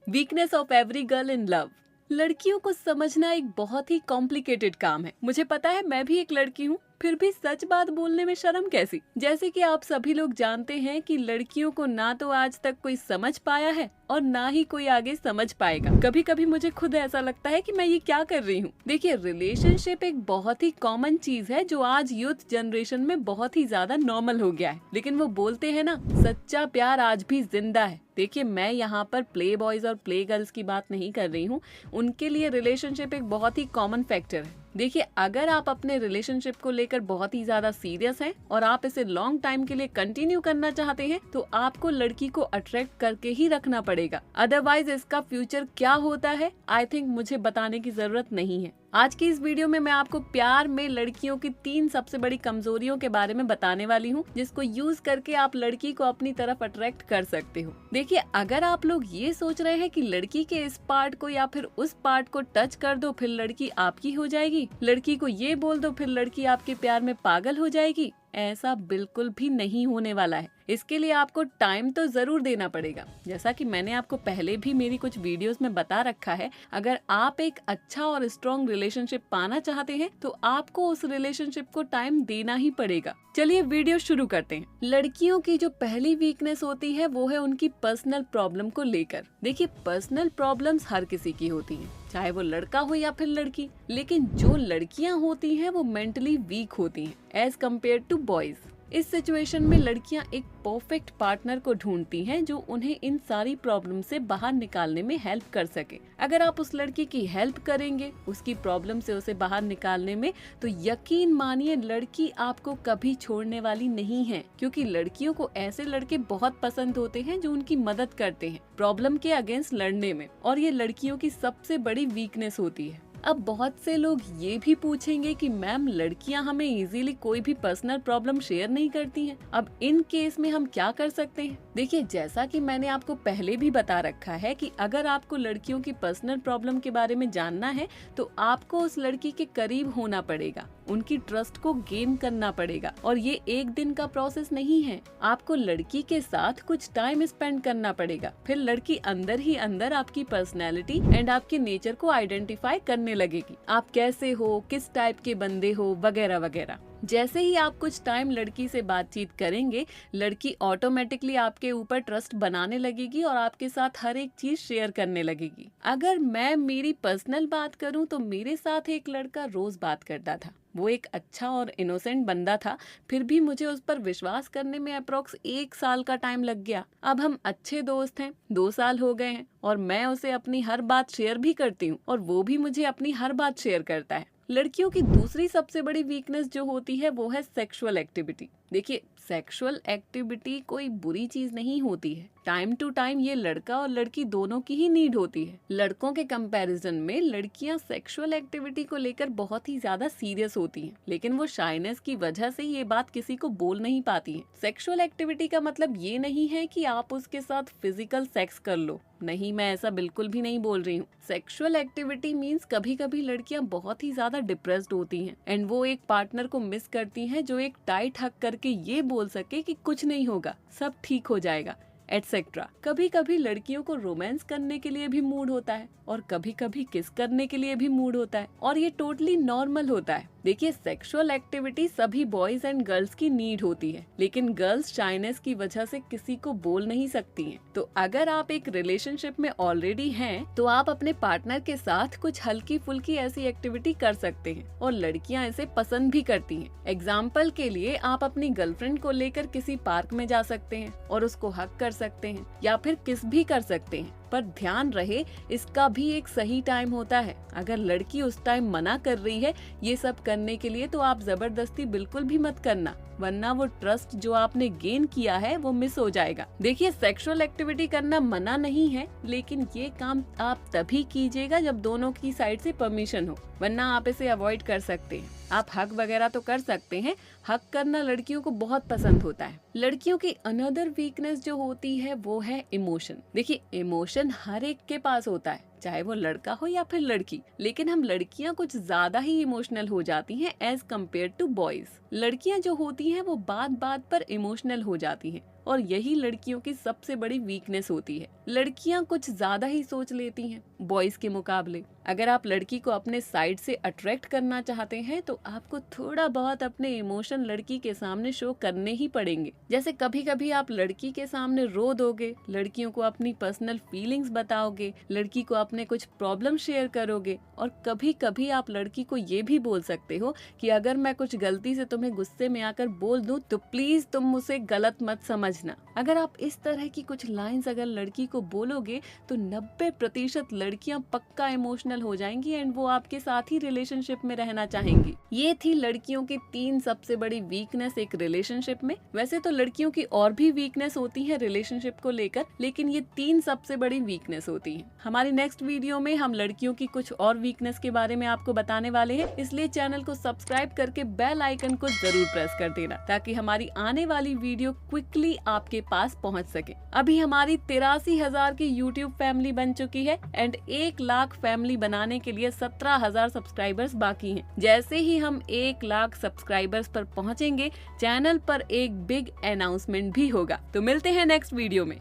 Weakness of every girl in love. लड़कियों को समझना एक बहुत ही कॉम्प्लिकेटेड काम है। मुझे पता है, मैं भी एक लड़की हूँ, फिर भी सच बात बोलने में शर्म कैसी। जैसे कि आप सभी लोग जानते हैं कि लड़कियों को ना तो आज तक कोई समझ पाया है और ना ही कोई आगे समझ पाएगा। कभी कभी मुझे खुद ऐसा लगता है कि मैं ये क्या कर रही हूँ। देखिए, रिलेशनशिप एक बहुत ही कॉमन चीज है जो आज यूथ जनरेशन में बहुत ही ज्यादा नॉर्मल हो गया है। लेकिन वो बोलते हैं ना, सच्चा प्यार आज भी जिंदा है। देखिए, मैं यहाँ पर प्ले बॉयज और प्ले गर्ल्स की बात नहीं कर रही हूँ। उनके लिए रिलेशनशिप एक बहुत ही कॉमन फैक्टर है। देखिए, अगर आप अपने रिलेशनशिप को लेकर बहुत ही ज्यादा सीरियस हैं और आप इसे लॉन्ग टाइम के लिए कंटिन्यू करना चाहते हैं, तो आपको लड़की को अट्रैक्ट करके ही रखना पड़ेगा। अदरवाइज इसका फ्यूचर क्या होता है, आई थिंक मुझे बताने की जरूरत नहीं है। आज की इस वीडियो में मैं आपको प्यार में लड़कियों की 3 सबसे बड़ी कमजोरियों के बारे में बताने वाली हूँ, जिसको यूज करके आप लड़की को अपनी तरफ अट्रैक्ट कर सकते हो। देखिए, अगर आप लोग ये सोच रहे हैं कि लड़की के इस पार्ट को या फिर उस पार्ट को टच कर दो फिर लड़की आपकी हो जाएगी, लड़की को ये बोल दो फिर लड़की आपके प्यार में पागल हो जाएगी, ऐसा बिल्कुल भी नहीं होने वाला है। इसके लिए आपको टाइम तो जरूर देना पड़ेगा। जैसा कि मैंने आपको पहले भी मेरी कुछ वीडियोस में बता रखा है, अगर आप एक अच्छा और स्ट्रॉन्ग रिलेशनशिप पाना चाहते हैं तो आपको उस रिलेशनशिप को टाइम देना ही पड़ेगा। चलिए वीडियो शुरू करते हैं। लड़कियों की जो पहली वीकनेस होती है वो है उनकी पर्सनल प्रॉब्लम को लेकर। देखिए, पर्सनल प्रॉब्लम्स हर किसी की होती हैं, चाहे वो लड़का हो या फिर लड़की। लेकिन जो लड़कियां होती हैं वो मेंटली वीक होती हैं एज कम्पेयर टू बॉयज। इस सिचुएशन में लड़कियां एक परफेक्ट पार्टनर को ढूंढती हैं जो उन्हें इन सारी प्रॉब्लम से बाहर निकालने में हेल्प कर सके। अगर आप उस लड़की की हेल्प करेंगे उसकी प्रॉब्लम से उसे बाहर निकालने में, तो यकीन मानिए लड़की आपको कभी छोड़ने वाली नहीं है, क्योंकि लड़कियों को ऐसे लड़के बहुत पसंद होते हैं जो उनकी मदद करते हैं प्रॉब्लम के अगेंस्ट लड़ने में, और ये लड़कियों की सबसे बड़ी वीकनेस होती है। अब बहुत से लोग ये भी पूछेंगे कि मैम, लड़कियां हमें इजीली कोई भी पर्सनल प्रॉब्लम शेयर नहीं करती हैं, अब इन केस में हम क्या कर सकते हैं? देखिए, जैसा कि मैंने आपको पहले भी बता रखा है कि अगर आपको लड़कियों की पर्सनल प्रॉब्लम के बारे में जानना है तो आपको उस लड़की के करीब होना पड़ेगा, उनकी ट्रस्ट को गेन करना पड़ेगा। और ये एक दिन का प्रोसेस नहीं है, आपको लड़की के साथ कुछ टाइम स्पेंड करना पड़ेगा। फिर लड़की अंदर ही अंदर आपकी पर्सनैलिटी एंड आपके नेचर को आइडेंटिफाई करने लगेगी, आप कैसे हो, किस टाइप के बंदे हो, वगैरह वगैरह। जैसे ही आप कुछ टाइम लड़की से बातचीत करेंगे, लड़की ऑटोमेटिकली आपके ऊपर ट्रस्ट बनाने लगेगी और आपके साथ हर एक चीज शेयर करने लगेगी। अगर मैं मेरी पर्सनल बात करूं तो मेरे साथ एक लड़का रोज बात करता था। वो एक अच्छा और इनोसेंट बंदा था, फिर भी मुझे उस पर विश्वास करने में अप्रोक्स 1 साल का टाइम लग गया। अब हम अच्छे दोस्त हैं, 2 साल हो गए हैं और मैं उसे अपनी हर बात शेयर भी करती हूँ और वो भी मुझे अपनी हर बात शेयर करता है। लड़कियों की दूसरी सबसे बड़ी वीकनेस जो होती है वो है सेक्सुअल एक्टिविटी। देखिए, सेक्सुअल एक्टिविटी कोई बुरी चीज नहीं होती है। टाइम टू टाइम ये लड़का और लड़की दोनों की ही नीड होती है। लड़कों के कंपैरिजन में लड़कियां सेक्सुअल एक्टिविटी को लेकर बहुत ही ज्यादा सीरियस होती हैं, लेकिन वो शाइनेस की वजह से ये बात किसी को बोल नहीं पाती हैं। सेक्सुअल एक्टिविटी का मतलब ये नहीं है कि आप उसके साथ फिजिकल सेक्स कर लो, नहीं, मैं ऐसा बिल्कुल भी नहीं बोल रही हूँ। सेक्सुअल एक्टिविटी मीन्स कभी कभी लड़कियां बहुत ही ज्यादा डिप्रेस्ड होती हैं एंड वो एक पार्टनर को मिस करती हैं जो एक टाइट हक करके ये बोल सके कि कुछ नहीं होगा, सब ठीक हो जाएगा, एटसेट्रा। कभी कभी लड़कियों को रोमांस करने के लिए भी मूड होता है और कभी कभी किस करने के लिए भी मूड होता है, और ये टोटली नॉर्मल होता है। देखिए, सेक्सुअल एक्टिविटी सभी बॉयज एंड गर्ल्स की नीड होती है, लेकिन गर्ल्स शाइनेस की वजह से किसी को बोल नहीं सकती हैं। तो अगर आप एक रिलेशनशिप में ऑलरेडी हैं तो आप अपने पार्टनर के साथ कुछ हल्की फुल्की ऐसी एक्टिविटी कर सकते हैं और लड़कियां इसे पसंद भी करती हैं। एग्जाम्पल के लिए आप अपनी गर्लफ्रेंड को लेकर किसी पार्क में जा सकते हैं और उसको हक कर सकते हैं या फिर किस भी कर सकते हैं, पर ध्यान रहे इसका भी एक सही टाइम होता है। अगर लड़की उस टाइम मना कर रही है ये सब करने के लिए तो आप जबरदस्ती बिल्कुल भी मत करना, वरना वो ट्रस्ट जो आपने गेन किया है वो मिस हो जाएगा। देखिए, सेक्सुअल एक्टिविटी करना मना नहीं है, लेकिन ये काम आप तभी कीजिएगा जब दोनों की साइड से परमिशन हो, वरना आप इसे अवॉइड कर सकते हैं। आप हक वगैरह तो कर सकते हैं, हक करना लड़कियों को बहुत पसंद होता है। लड़कियों की अनदर वीकनेस जो होती है वो है इमोशन। देखिए, इमोशन हर एक के पास होता है, चाहे वो लड़का हो या फिर लड़की, लेकिन हम लड़कियां कुछ ज्यादा ही इमोशनल हो जाती हैं एज कम्पेयर टू बॉयज। लड़कियां जो होती हैं वो बात बात पर इमोशनल हो जाती हैं और यही लड़कियों की सबसे बड़ी वीकनेस होती है। लड़कियां कुछ ज्यादा ही सोच लेती हैं बॉयज के मुकाबले। अगर आप लड़की को अपने साइड से अट्रैक्ट करना चाहते हैं तो आपको थोड़ा बहुत अपने इमोशन लड़की के सामने शो करने ही पड़ेंगे। जैसे कभी कभी आप लड़की के सामने रो दोगे, लड़कियों को अपनी पर्सनल फीलिंग्स बताओगे, लड़की को अपने कुछ प्रॉब्लम शेयर करोगे, और कभी कभी आप लड़की को ये भी बोल सकते हो कि अगर मैं कुछ गलती से तुम्हें गुस्से में आकर बोल दूं तो प्लीज तुम मुझे गलत मत समझना। अगर आप इस तरह की कुछ लाइंस अगर लड़की को बोलोगे तो 90% लड़कियां पक्का इमोशनल हो जाएंगी एंड वो आपके साथ ही रिलेशनशिप में रहना चाहेंगी। ये थी लड़कियों की 3 सबसे बड़ी वीकनेस एक रिलेशनशिप में। वैसे तो लड़कियों की और भी वीकनेस होती है रिलेशनशिप को लेकर, लेकिन ये 3 सबसे बड़ी वीकनेस होती है। हमारी नेक्स्ट वीडियो में हम लड़कियों की कुछ और वीकनेस के बारे में आपको बताने वाले हैं, इसलिए चैनल को सब्सक्राइब करके बेल आइकन को जरूर प्रेस कर देना ताकि हमारी आने वाली वीडियो क्विकली आपके पास पहुंच सके। अभी हमारी 83,000 की यूट्यूब फैमिली बन चुकी है एंड 1 लाख फैमिली बनाने के लिए 17,000 सब्सक्राइबर्स बाकी हैं। जैसे ही हम 1 लाख सब्सक्राइबर्स पर पहुंचेंगे, चैनल पर एक बिग अनाउंसमेंट भी होगा। तो मिलते हैं नेक्स्ट वीडियो में।